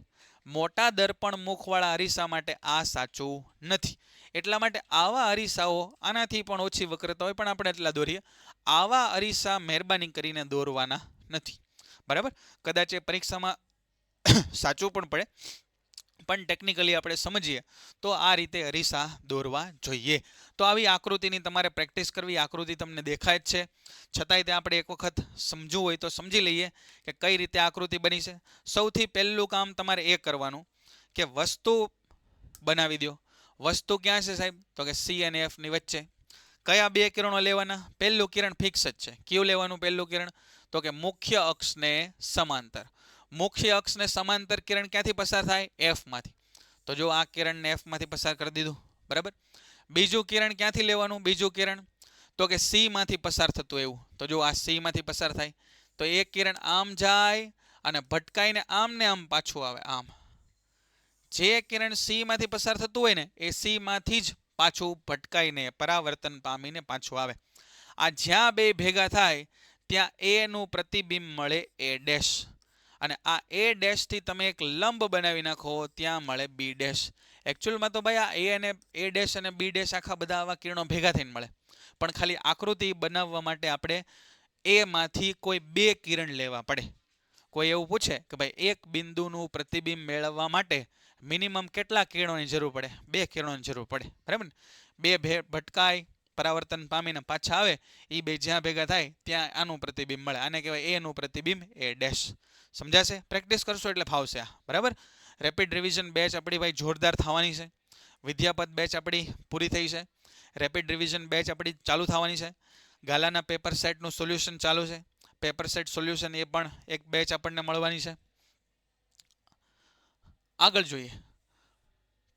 A: મોટા દર્પણ મુખવાળા અરીસા માટે આ સાચું નથી. એટલા માટે આવા અરીસાઓ, આનાથી પણ ઓછી વક્રતા હોય પણ આપણે એટલા દોરીએ, આવા અરીસા મહેરબાની કરીને દોરવાના નથી. બરાબર, કદાચ એ પરીક્ષામાં સાચું પણ પડે, પણ ટેકનિકલી આપણે સમજીએ તો આ રીતે અરીસા દોરવા જોઈએ. તો આવી આકૃતિની તમારે પ્રેક્ટિસ કરવી. આકૃતિ તમને દેખાય જ છે, છતાંય તે આપણે એક વખત સમજવું હોય તો સમજી લઈએ કે કઈ રીતે આકૃતિ બની છે. સૌથી પહેલું કામ તમારે એ કરવાનું કે વસ્તુ બનાવી દો. વસ્તુ ક્યાં છે સાહેબ, તો કે સી અને એફ ની વચ્ચે. કયા બે કિરણો લેવાના, પહેલું કિરણ ફિક્સ જ છે. કયું લેવાનું પહેલું કિરણ, તો કે મુખ્ય અક્ષને સમાંતર. મુખ્ય અક્ષને સમાંતર કિરણ ક્યાંથી પસાર થાય, એફ માંથી. તો જો આ કિરણને એફ માંથી પસાર કરી દીધું. બરાબર, બીજું કિરણ ક્યાંથી લેવાનું, બીજું કિરણ તો કે સી માંથી પસાર થતું એવું. તો જો આ સી માંથી પસાર થાય તો એક કિરણ આમ જાય અને ભટકાઈને આમ ને આમ પાછું આવે, આમ. જે કિરણ સી માંથી પસાર થતું હોય ને એ સી માંથી જ પાછું ભટકાઈને પરાવર્તન પામીને પાછું આવે. આ જ્યાં બે ભેગા થાય ત્યાં એ નું પ્રતિબિંબ મળે એ ડેશ, અને આ એ ડેશ થી તમે એક લંબ બનાવી નાખો, ત્યાં મળે બી ડેશ. એકચ્યુઅલમાં તો ભાઈ આ એ અને એ ડેશ અને બી ડેશ આખા બધા આવા કિરણો ભેગા થઈને મળે, પણ ખાલી આકૃતિ બનાવવા માટે આપણે એમાંથી કોઈ બે કિરણ લેવા પડે. કોઈ એવું પૂછે કે ભાઈ એક બિંદુનું પ્રતિબિંબ મેળવવા માટે મિનિમમ કેટલા કિરણોની જરૂર પડે, બે કિરણોની જરૂર પડે. બરાબર ને, બે ભટકાય પરાવર્તન પામીને પાછા આવે, એ બે જ્યાં ભેગા થાય ત્યાં આનું પ્રતિબિંબ મળે. આને કહેવાય એનું પ્રતિબિંબ એ ડેશ. સમજાશે, પ્રેક્ટિસ કરશો એટલે ફાવશે આ. બરાબર, રેપિડ રિવિઝન બેચ આપણી ભાઈ જોરદાર થવાની છે. વિદ્યાપત બેચ આપણી પૂરી થઈ છે, રેપિડ રિવિઝન બેચ આપણી ચાલુ થવાની છે. ગાલાના પેપર સેટનું સોલ્યુશન ચાલુ છે. પેપર સેટ સોલ્યુશન એ પણ એક બેચ આપણને મળવાની છે. આગળ જોઈએ,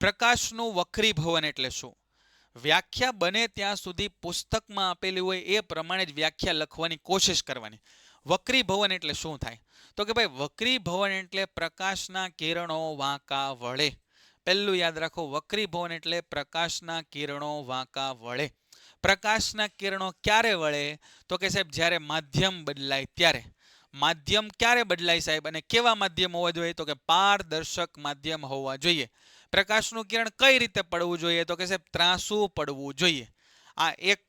A: પ્રકાશનું વક્રીભવન એટલે શું. વ્યાખ્યા બને ત્યાં સુધી પુસ્તકમાં આપેલી હોય એ પ્રમાણે જ વ્યાખ્યા લખવાની કોશિશ કરવાની. વક્રીભવન એટલે શું થાય, તો કે ભાઈ વક્રીભવન એટલે પ્રકાશના કિરણો વાંકા વળે. પહેલું યાદ રાખો, વક્રીભવન એટલે પ્રકાશના કિરણો વાંકા વળે. પ્રકાશના કિરણો ક્યારે વળે, તો કે સાહેબ જ્યારે માધ્યમ બદલાય ત્યારે. માધ્યમ ક્યારે બદલાય સાહેબ, અને કેવા માધ્યમ હોવા જોઈએ, તો કે પારદર્શક માધ્યમ હોવા જોઈએ. પ્રકાશનું કિરણ કઈ રીતે પડવું જોઈએ, તો કે સાહેબ ત્રાંસું પડવું જોઈએ. આ એક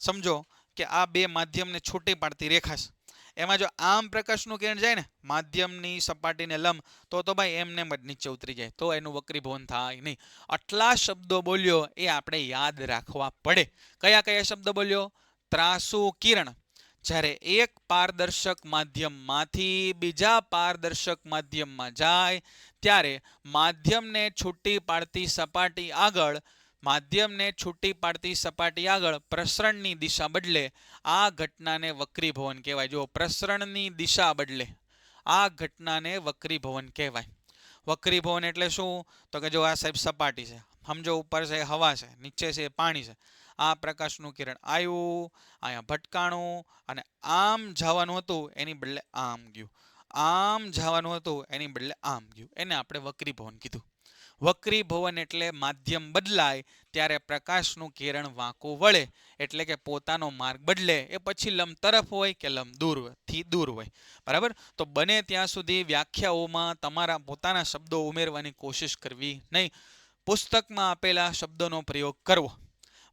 A: સમજો કે આ બે માધ્યમને છૂટી પાડતી રેખા છે, એમાં જો આમ પ્રકાશનું કિરણ જાય ને માધ્યમની સપાટીને લંબ, તો ભાઈ એમને જ નીચે ઉતરી જાય, તો એનું વક્રીભવન થાય નહીં. આટલા શબ્દો બોલ્યો એ આપણે યાદ રાખવા પડે. કયા કયા શબ્દો બોલ્યો, ત્રાંસુ કિરણ, જ્યારે એક પારદર્શક માધ્યમમાંથી બીજા પારદર્શક માધ્યમમાં જાય ત્યારે માધ્યમને છૂટી પાડતી સપાટી આગળ પ્રસરણની દિશા બદલે આ ઘટનાને વક્રીભવન કહેવાય. જો પ્રસરણની દિશા બદલે આ ઘટનાને વક્રીભવન કહેવાય. વક્રીભવન એટલે શું? તો કે જો આ સાહેબ સપાટી છે, સમજો ઉપર છે હવા છે, નીચે છે પાણી છે. આ પ્રકાશનું કિરણ આવ્યું, અહીંયા ભટકાણું અને આમ જવાનું હતું એની બદલે આમ ગયું, આમ જવાનું હતું એની બદલે આમ ગયું. એને આપણે વક્રીભવન કીધું. વક્રીભવન એટલે માધ્યમ બદલાય ત્યારે પ્રકાશનું કિરણ વાંકું વળે, એટલે કે પોતાનો માર્ગ બદલે. એ પછી લંબ તરફ હોય કે લંબ દૂરથી દૂર હોય. બરાબર. તો બને ત્યાં સુધી વ્યાખ્યાઓમાં તમારા પોતાના શબ્દો ઉમેરવાની કોશિશ કરવી નહીં. પુસ્તકમાં આપેલા શબ્દોનો પ્રયોગ કરવો.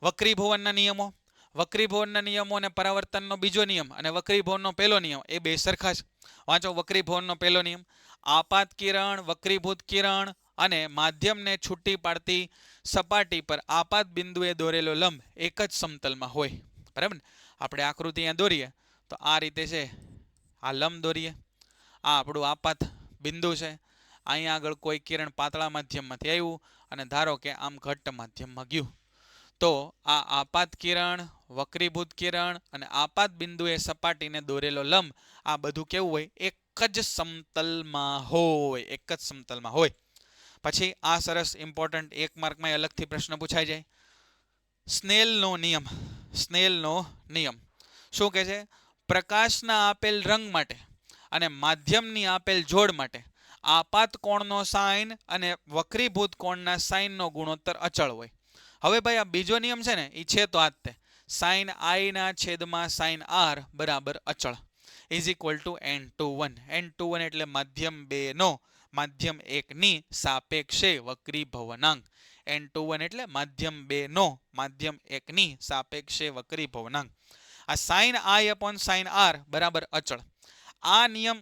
A: વક્રીભવનના નિયમો અને પરાવર્તનનો બીજો નિયમ અને વક્રીભવનનો પહેલો નિયમ એ બે સરખા છે. વાંચો વક્રીભવનનો પહેલો નિયમ. આપાત કિરણ, વક્રીભૂત કિરણ અને માધ્યમને છૂટી પાડતી સપાટી પર આપાત બિંદુએ દોરેલો લંબ એક જ સમતલમાં હોય. બરાબર ને? આપણે આકૃતિ અહીંયા દોરીએ તો આ રીતે છે, આ લંબ દોરીએ, આ આપણું આપાત બિંદુ છે. અહીંયા આગળ કોઈ કિરણ પાતળા માધ્યમમાંથી આવ્યું અને ધારો કે આમ ઘટ્ટ માધ્યમમાં ગયું, તો આ આપાત કિરણ, વક્રીભૂત કિરણ અને આપાત બિંદુએ સપાટીને દોરેલો લંબ આ બધું કેવું હોય? એક જ સમતલમાં હોય. પછી આ સરસ ઇમ્પોર્ટન્ટ 1 માર્કમાં અલગથી પ્રશ્ન પૂછાઈ જાય. સ્નેલનો નિયમ શું કહે છે? પ્રકાશના આપેલ રંગ માટે અને માધ્યમની આપેલ જોડ માટે આપાત કોણનો સાઇન અને વક્રીભૂત કોણના સાઇનનો ગુણોત્તર અચળ હોય. હવે ભાઈ આ બીજો નિયમ છે ને, એ છે તો આ જ તે, સાઇન આઈ ના છેદમાં સાઇન આર બરાબર અચળ is equal to n21. n21 એટલે માધ્યમ 2 નો માધ્યમ 1 ની સાપેક્ષે વક્રીભવનાંક. n21 એટલે માધ્યમ 2 નો માધ્યમ 1 ની સાપેક્ષે વક્રીભવનાંક. આ sine i upon sine r બરાબર અચળ. આ નિયમ,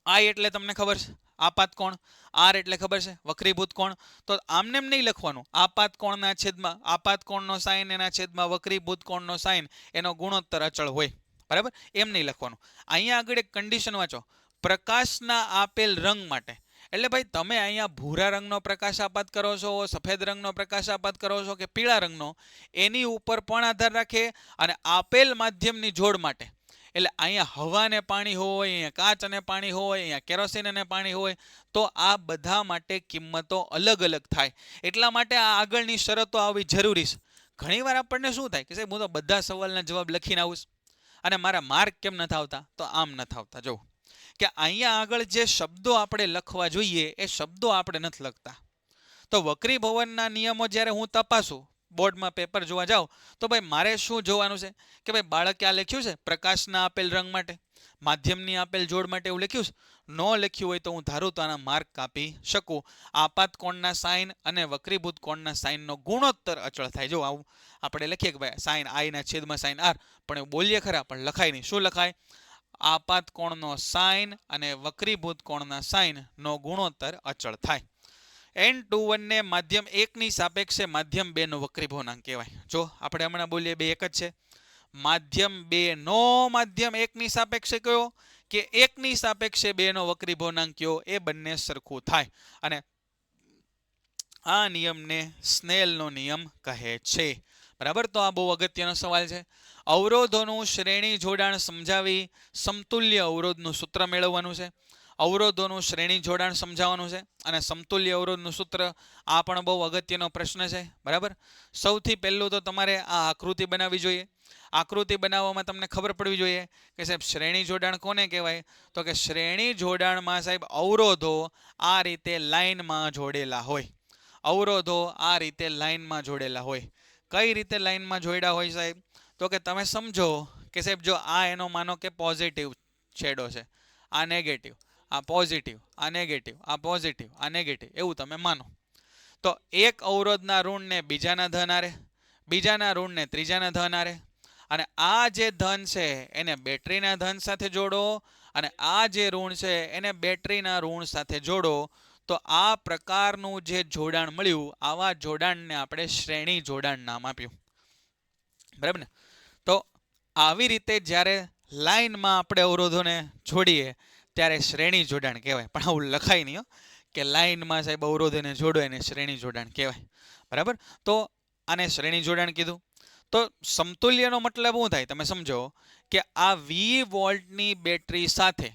A: આઈ એટલે તમને ખબર છે આપાત કોણ, આર એટલે ખબર છે વક્રીભૂત કોણ. તો આમને એમ નહીં લખવાનું આપાત કોણના છેદમાં આપાત કોણનો સાઇન એના છેદમાં વક્રીભૂત કોણનો સાઇન એનો ગુણોત્તર અચળ હોય. બરાબર, એમ નહીં લખવાનું. અહીંયા આગળ એક કન્ડિશન વાંચો, પ્રકાશના આપેલ રંગ માટે. એટલે ભાઈ તમે અહીંયા ભૂરા રંગનો પ્રકાશ આપાત કરો છો, સફેદ રંગનો પ્રકાશ આપાત કરો છો કે પીળા રંગનો, એની ઉપર પણ આધાર રાખે. અને આપેલ માધ્યમની જોડ માટે, એટલે અહીંયા હવા અને પાણી હોય, અહીંયા કાચ અને પાણી હોય, અહીંયા કેરોસીન અને પાણી હોય, તો આ બધા માટે કિંમતો અલગ અલગ થાય. એટલા માટે આ આગળની શરતો આવવી જરૂરી છે. ઘણીવાર આપણને શું થાય કે સાહેબ હું તો બધા સવાલના જવાબ લખીને આવું અને મારા માર્ક કેમ નથી આવતા? તો આમ નથી આવતા. જો કે અહીંયા આગળ જે શબ્દો આપણે લખવા જોઈએ એ શબ્દો આપણે નથી લખતા. તો વક્રીભવનના નિયમો જ્યારે હું તપાસું, બોર્ડમાં પેપર જોવા જાઉં, તો ભાઈ મારે શું જોવાનું છે કે ભાઈ બાળકે આ લખ્યું છે પ્રકાશના આપેલ રંગ માટે, માધ્યમની આપેલ જોડ માટે એવું લખ્યું છે. ન લખ્યું હોય તો હું ધારું તો આના માર્ક કાપી શકું. આપાત કોણના સાઇન અને વક્રીભૂત કોણના સાઇનનો ગુણોત્તર અચળ થાય. જો આવું આપણે લખીએ કે ભાઈ સાઇન આઈના છેદમાં સાઇન આર, પણ એવું બોલીએ ખરા પણ લખાય નહીં. શું લખાય? આપાત કોણનો સાઇન અને વક્રીભૂત કોણના સાઇનનો ગુણોત્તર અચળ થાય. n21 ને માધ્યમ 1 ની સાપેક્ષે માધ્યમ 2 નો વક્રીભવનાંક કહેવાય. જો આપણે હમણાં બોલીએ બે એક જ છે. માધ્યમ 2 નો માધ્યમ 1 ની સાપેક્ષે કયો કે 1 ની સાપેક્ષે 2 નો વક્રીભવનાંક કયો, એ બંને સરખું થાય. અને આ નિયમને સ્નેલનો નિયમ કહે છે. બરાબર. તો આ બહુ અગત્યનો સવાલ છે. અવરોધોનું શ્રેણી જોડાણ સમજાવી સમતુલ્ય અવરોધનું સૂત્ર મેળવવાનું છે. અવરોધોનું શ્રેણી જોડાણ સમજાવવાનું છે અને સમતુલ્ય અવરોધનું સૂત્ર, આ પણ બહુ અગત્યનો પ્રશ્ન છે. બરાબર. સૌથી પહેલું તો તમારે આ આકૃતિ બનાવવી જોઈએ. આકૃતિ બનાવવામાં તમને ખબર પડવી જોઈએ કે સાહેબ શ્રેણી જોડાણ કોને કહેવાય? તો કે શ્રેણી જોડાણમાં સાહેબ અવરોધો આ રીતે લાઈનમાં જોડેલા હોય. અવરોધો આ રીતે લાઈનમાં જોડેલા હોય. કઈ રીતે લાઈનમાં જોડ્યા હોય સાહેબ? તો કે તમે સમજો કે સાહેબ જો આ એનો માનો કે પોઝિટિવ છેડો છે, આ નેગેટિવ, આ પોઝિટિવ, આ નેગેટિવ, આ પોઝિટિવ, આ નેગેટિવ, એવું તમે માનો. તો એક અવરોધના ઋણને બીજાના ધન આરે, બીજાના ઋણને ત્રીજાના ધન આરે, અને આ જે ધન છે એને બેટરીના ધન સાથે જોડો, અને આ જે ઋણ છે એને બેટરીના ઋણ સાથે જોડો. તો આ પ્રકારનું જે જોડાણ મળ્યું, આવા જોડાણને આપણે શ્રેણી જોડાણ નામ આપ્યું. બરાબર ને? તો આવી રીતે જ્યારે લાઈનમાં આપણે અવરોધોને જોડીએ ત્યારે શ્રેણી જોડાણ કહેવાય. પણ આવું લખાય નહીં હો કે લાઈનમાં સાહેબ અવરોધોને જોડો એને શ્રેણી જોડાણ કહેવાય. બરાબર. તો આને શ્રેણી જોડાણ કીધું. તો સમતુલ્યનો મતલબ શું થાય તમે સમજો કે આ 20 વોલ્ટની બેટરી સાથે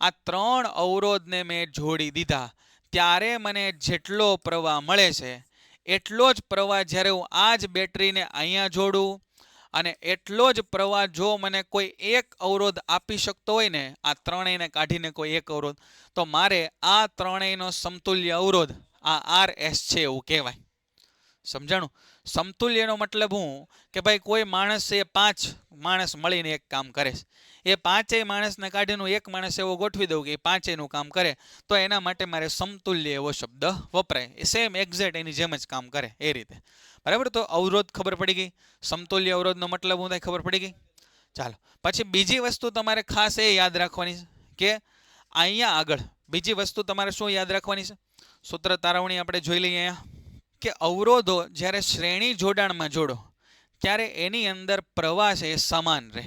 A: આ 3 અવરોધને મેં જોડી દીધા ત્યારે મને જેટલો પ્રવાહ મળે છે એટલો જ પ્રવાહ જ્યારે હું આ જ બેટરીને અહીંયા જોડું અને એટલો જ પ્રવાહ જો મને કોઈ એક અવરોધ આપી શકતો હોય ને આ ત્રણેયને કાઢીને કોઈ એક અવરોધ તો મારે આ ત્રણેયનો સમતુલ્ય અવરોધ આ RS છે એવું કહેવાય. સમજાણું? સમતુલ્યનો મતલબ હું કે ભાઈ કોઈ માણસ એ 5 માણસ મળીને એક કામ કરે છે એ 5 માણસને કાઢીને એક માણસ એવો ગોઠવી દઉં કે 5નું કામ કરે તો એના માટે મારે સમતુલ્ય એવો શબ્દ વપરાય. એ સેમ એક્ઝેક્ટ એની જેમ જ કામ કરે એ રીતે. બરાબર. તો અવરોધ ખબર પડી ગઈ. સમતુલ્ય અવરોધનો મતલબ શું થાય ખબર પડી ગઈ. ચાલો પછી બીજી વસ્તુ તમારે ખાસ એ યાદ રાખવાની છે કે અહીંયા આગળ બીજી વસ્તુ તમારે શું યાદ રાખવાની છે. સૂત્ર તારવણી આપણે જોઈ લઈએ અહીંયા કે અવરોધો જ્યારે શ્રેણી જોડાણમાં જોડો ત્યારે એની અંદર પ્રવાહ છે એ સમાન રહે.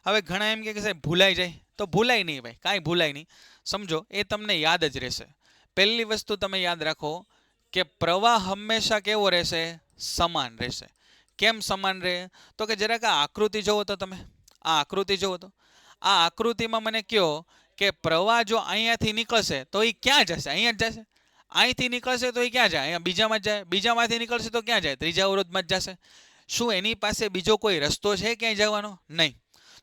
A: હવે ઘણા એમ કે સાહેબ ભૂલાઈ જાય તો ભૂલાય નહીં ભાઈ, કાંઈ ભૂલાય નહીં. સમજો એ તમને યાદ જ રહેશે. પહેલી વસ્તુ તમે યાદ રાખો કે પ્રવાહ હંમેશા કેવો રહેશે? સમાન રહેશે. કેમ સમાન રહે? તો કે જરાક આ આકૃતિ જોવો તો તમે આ આકૃતિ જોવો તો આ આકૃતિમાં મને કહો કે પ્રવાહ જો અહીંયાથી નીકળશે તો એ ક્યાં જશે? અહીંયા જ જશે. અહીંથી નીકળશે તો એ ક્યાં જાય? અહીંયા બીજામાં જ જાય. બીજામાંથી નીકળશે તો ક્યાં જાય? ત્રીજા અવરોધમાં જ જશે. શું એની પાસે બીજો કોઈ રસ્તો છે ક્યાંય જવાનો? નહીં.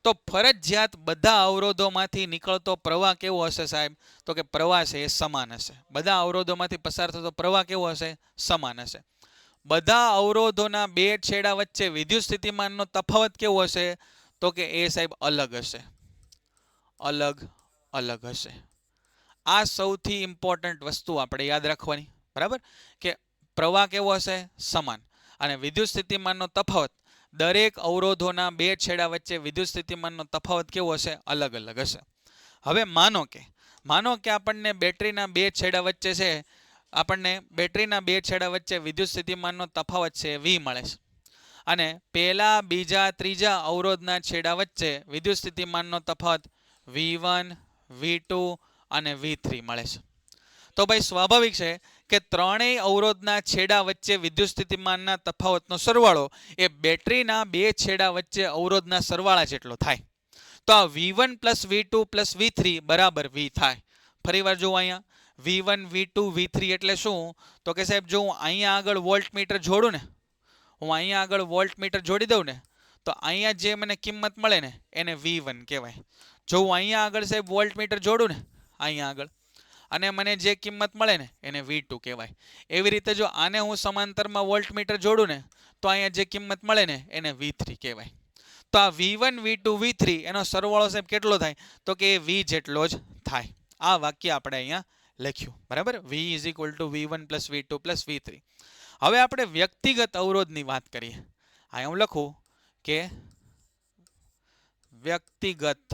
A: તો ફરજિયાત બધા અવરોધોમાંથી નીકળતો પ્રવાહ કેવો હશે સાહેબ? તો કે પ્રવાહ છે એ સમાન હશે. બધા અવરોધોમાંથી પસાર થતો પ્રવાહ કેવો હશે? સમાન હશે. બધા અવરોધોના બે છેડા વચ્ચે વિદ્યુત સ્થિતિમાનનો તફાવત કેવો હશે? તો કે એ સાહેબ અલગ હશે. અલગ અલગ હશે. આ સૌથી ઇમ્પોર્ટન્ટ વસ્તુ આપણે યાદ રાખવાની. બરાબર. કે પ્રવાહ કેવો હશે? સમાન. અને વિદ્યુત સ્થિતિમાનનો તફાવત દરેક અવરોધોના બે છેડા વચ્ચે વિદ્યુત સ્થિતિમાનનો તફાવત કેવો હશે? અલગ અલગ હશે. હવે માનો કે આપણને બેટરીના બે છેડા વચ્ચે છે આપણને બેટરીના બે છેડા વચ્ચે વિદ્યુત સ્થિતિમાનનો તફાવત છે V મળે છે અને પહેલા બીજા ત્રીજા અવરોધના છેડા વચ્ચે વિદ્યુત સ્થિતિમાનનો તફાવત V1 V2 અને V3 મળે છે. તો ભાઈ સ્વાભાવિક છે કે ત્રણેય અવરોધના છેડા વચ્ચે વિદ્યુત સ્થિતિમાનના તફાવતનો સરવાળો એ બેટરીના બે છેડા વચ્ચે અવરોધના સરવાળા જેટલો થાય. તો આ V1 + V2 + V3 બરાબર V થાય. ફરીવાર જોવો અહીંયા V1 V2 V3 એટલે શું? તો કે સાહેબ જો હું અહીંયા આગળ વોલ્ટમીટર જોડું ને જોડી દઉં ને તો અહીંયા જે મને કિંમત મળે ને એને V1 કહેવાય. જો હું અહીંયા આગળ સાહેબ વોલ્ટમીટર જોડું ને અહીંયા આગળ અને મને જે કિંમત મળે ને એને V2 કહેવાય. એવી રીતે જો આને હું સમાંતરમાં વોલ્ટમીટર જોડું ને તો અહીંયા જે કિંમત મળે ને એને V3 કહેવાય. તો આ V1 V2 V3 એનો સરવાળો સાહેબ કેટલો થાય? તો કે એ V જેટલો જ થાય. આ વાક્ય આપણે અહીંયા લખ્યું. બરાબર. V = V1 + V2 + V3. હવે આપણે વ્યક્તિગત અવરોધની વાત કરીએ. અહીંયા હું લખું કે વ્યક્તિગત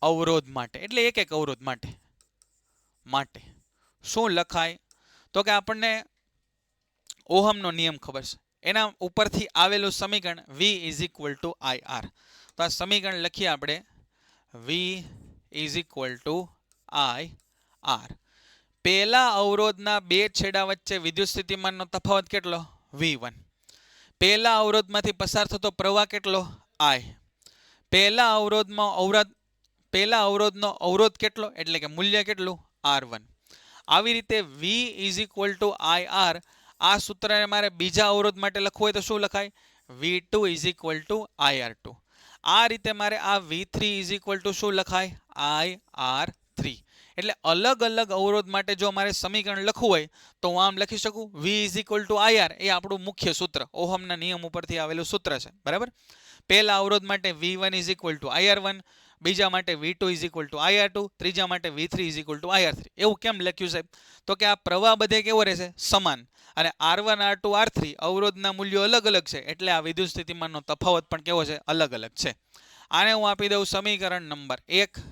A: અવરોધ માટે એટલે એક એક અવરોધ માટે શું લખાય? તો કે આપણને ઓહમનો નિયમ ખબર છે. એના ઉપરથી આવેલું સમીકરણ V = IR. તો આ સમીકરણ લખીએ આપણે V = IR. પહેલા અવરોધના બે છેડા વચ્ચે વિદ્યુત સ્થિતિમાનનો તફાવત કેટલો? V1. પહેલા અવરોધમાંથી પસાર થતો પ્રવાહ કેટલો? I. પહેલા અવરોધનો અવરોધ કેટલો એટલે કે મૂલ્ય કેટલું? R1. આવી રીતે V = IR. આ સૂત્રને મારે બીજા અવરોધ માટે લખવું હોય તો શું લખાય? V2 = IR2. આ રીતે મારે આ V3 = શું લખાય? IR3. એટલે અલગ અલગ અવરોધ માટે જો મારે સમીકરણ લખવું હોય તો હું આમ લખી શકું V = IR. એ આપણું મુખ્ય સૂત્ર ઓહમના નિયમ ઉપરથી આવેલું સૂત્ર છે. બરાબર. પહેલા અવરોધ માટે V1 = IR1, બીજા માટે V2 = IR2, ત્રીજા માટે V3 = IR3. એવું કેમ લખ્યું સાહેબ? તો કે આ પ્રવાહ બધે કેવો રહેશે? સમાન. અને R1 R2 R3 અવરોધના મૂલ્યો અલગ અલગ છે એટલે આ વિદ્યુત સ્થિતિમાનનો તફાવત પણ કેવો છે? અલગ અલગ છે. આને હું આપી દઉં સમીકરણ નંબર 1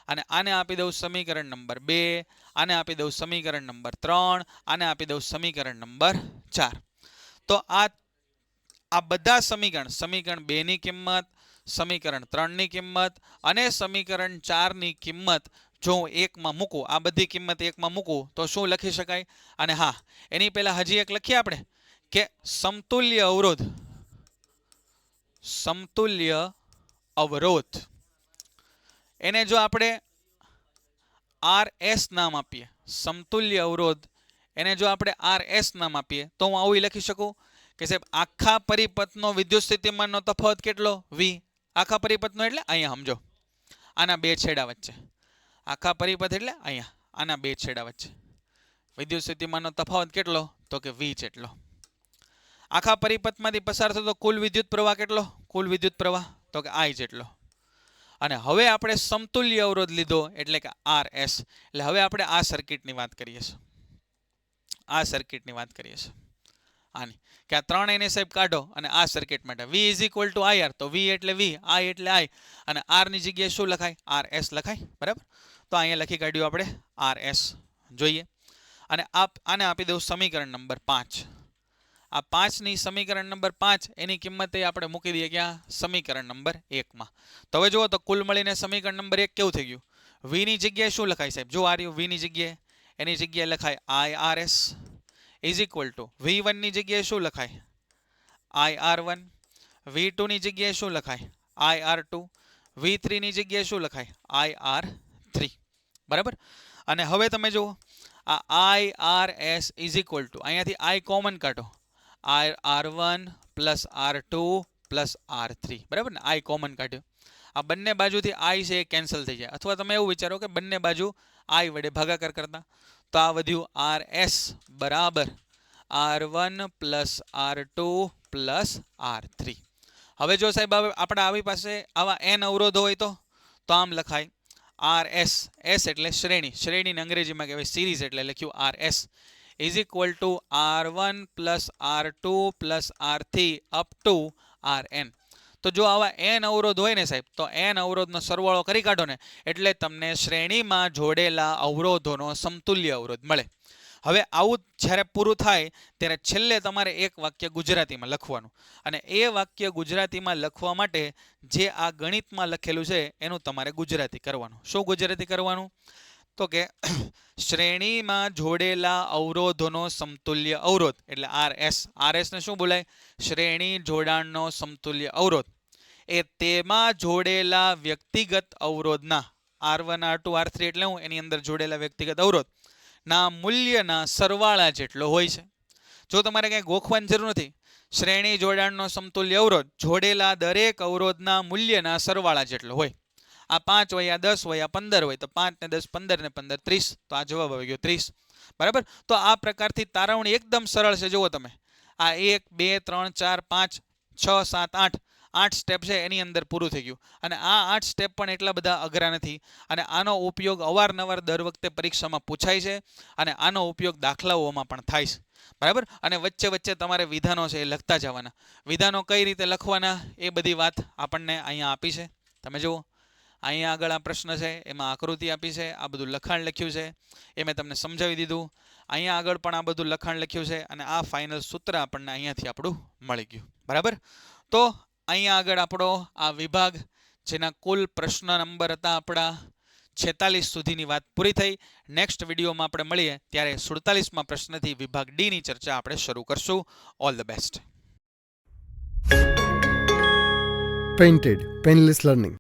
A: અને આને આપી દઉં સમીકરણ નંબર 2, આને આપી દઉં સમીકરણ નંબર 3, આને આપી દઉં સમીકરણ નંબર 4. તો આ બધા સમીકરણ 2 ની કિંમત, સમીકરણ 3 ની કિંમત અને સમીકરણ 4 ની કિંમત જો હું 1 માં મૂકું, આ બધી કિંમત 1 માં મૂકું તો શું લખી શકાય? અને હા, એની પહેલા હજી એક લખીએ આપણે કે સમતુલ્ય અવરોધ, સમતુલ્ય અવરોધ એને જો આપણે RS નામ આપીએ, સમતુલ્ય અવરોધ એને જો આપણે RS નામ આપીએ તો હું આવું લખી શકું કે સાહેબ આખા પરિપથનો વિદ્યુત સ્થિતિમાનનો તફાવત કેટલો? V. આખા પરિપથનો એટલે અહીંયા સમજો, આના બે છેડા વચ્ચે, આખા પરિપથ એટલે અહીંયા આના બે છેડા વચ્ચે વિદ્યુત સ્થિતિમાનનો તફાવત કેટલો? તો કે V જેટલો. આખા પરિપથમાંથી પસાર થતો કુલ વિદ્યુત પ્રવાહ કેટલો? કુલ વિદ્યુત પ્રવાહ તો કે I જેટલો. અને હવે આપણે સમતુલ્ય અવરોધ લીધો એટલે કે RS. એટલે હવે આપણે આ સર્કિટની વાત કરીએ છીએ, આ સર્કિટની વાત કરીએ છીએ આની કે આ ત્રણ એને સાહેબ કાઢો અને આ સર્કિટ માટે V = IR, તો V એટલે V, I એટલે I, અને R ની જગ્યાએ શું લખાય? RS લખાય. બરાબર, તો અહીંયા લખી કાઢ્યું આપણે RS. જોઈએ, અને આને આપી દઉં સમીકરણ નંબર 5. આ 5 ની સમીકરણ નંબર 5 એની કિંમત આપણે મૂકી દઈએ ક્યાં? સમીકરણ નંબર 1 માં. તો હવે જુઓ તો કુલ મળીને સમીકરણ નંબર 1 કેવું થઈ ગયું? V ની જગ્યાએ શું લખાય સાહેબ? જો આ રહ્યું V ની જગ્યાએ, એની જગ્યાએ લખાય IRS = V1 ની જગ્યાએ શું લખાય? IR1. V2 ની જગ્યાએ શું લખાય? IR2. V3 ની જગ્યાએ શું લખાય? IR3. બરાબર, અને હવે તમે જુઓ આ IRS = અહીંયાથી I કોમન કાઢો, R1 + R2 + R3. બરાબર ને, I કોમન કાઢ્યો. આ બંને બાજુથી I છે એ કેન્સલ થઈ જાય, અથવા તમે એવું વિચારો કે બંને બાજુ I વડે ભાગાકાર કરતા, તો આ વધ્યું RS બરાબર R1 + R2 + R3. હવે જો સાહેબ આપણે આવી પાસે આવા n અવરોધો હોય તો આમ લખાય RS. S એટલે શ્રેણી, શ્રેણીને અંગ્રેજીમાં કહેવાય સિરીઝ, એટલે લખ્યું RS = R1 + R2 + R3 up to Rn. તો જો આવા n અવરોધ હોય ને સાહેબ, તો n અવરોધનો સરવાળો કરી કાઢો ને એટલે તમને શ્રેણીમાં જોડેલા અવરોધોનો સમતુલ્ય અવરોધ મળે. હવે આવું જ્યારે પૂરું થાય ત્યારે છેલ્લે તમારે એક વાક્ય ગુજરાતીમાં લખવાનું, અને એ વાક્ય ગુજરાતીમાં લખવા માટે જે આ ગણિતમાં લખેલું છે એનું તમારે ગુજરાતી કરવાનું. શું ગુજરાતી કરવાનું? તો કે શ્રેણીમાં જોડેલા અવરોધોનો સમતુલ્ય અવરોધ એટલે RS. RS ને શું બોલાય? શ્રેણી જોડાણનો સમતુલ્ય અવરોધ. એ તેમાં જોડેલા વ્યક્તિગત અવરોધના R1 R2 R3 એટલે હું એની અંદર જોડેલા વ્યક્તિગત અવરોધ ના મૂલ્યના સરવાળા જેટલો હોય છે. જો તમારે કંઈ ગોખવાની જરૂર નથી, શ્રેણી જોડાણનો સમતુલ્ય અવરોધ જોડેલા દરેક અવરોધના મૂલ્યના સરવાળા જેટલો હોય. આ 5 હોય, આ 10 હોય, આ 15 હોય, તો 5 ને 10 15 ને 15 30, તો આ જવાબ આવી ગયો 30. બરાબર, તો આ પ્રકારથી તારવણી એકદમ સરળ છે. જુઓ તમે, આ 1 2 3 4 5 6 7 8 8 સ્ટેપ છે એની અંદર પૂરું થઈ ગયું. અને આ 8 સ્ટેપ પણ એટલા બધા અઘરા નથી, અને આનો ઉપયોગ અવારનવાર દર વખતે પરીક્ષામાં પૂછાય છે, અને આનો ઉપયોગ દાખલાઓમાં પણ થાય છે. બરાબર, અને વચ્ચે વચ્ચે તમારે વિધાનો છે એ લખતા જવાના. વિધાનો કઈ રીતે લખવાના એ બધી વાત આપણને અહીંયા આપી છે. તમે જુઓ, અહીંયા આગળ આ પ્રશ્ન છે, એમાં આકૃતિ આપી છે, આ બધું લખાણ લખ્યું છે, એ મેં તમને સમજાવી દીધું. અહીંયા આગળ પણ આ બધું લખાણ લખ્યું છે, અને આ ફાઇનલ સૂત્ર આપણને અહીંયાથી આપણું મળી ગયું. બરાબર, તો અહીંયા આગળ આપણો આ વિભાગ જેના કુલ પ્રશ્ન નંબર હતા આપણા 46 સુધીની વાત પૂરી થઈ. નેક્સ્ટ વિડીયોમાં આપણે મળીએ ત્યારે 47મા પ્રશ્નથી વિભાગ ડી ની ચર્ચા આપણે શરૂ કરશું. All the best.
B: Painted Painless Learning.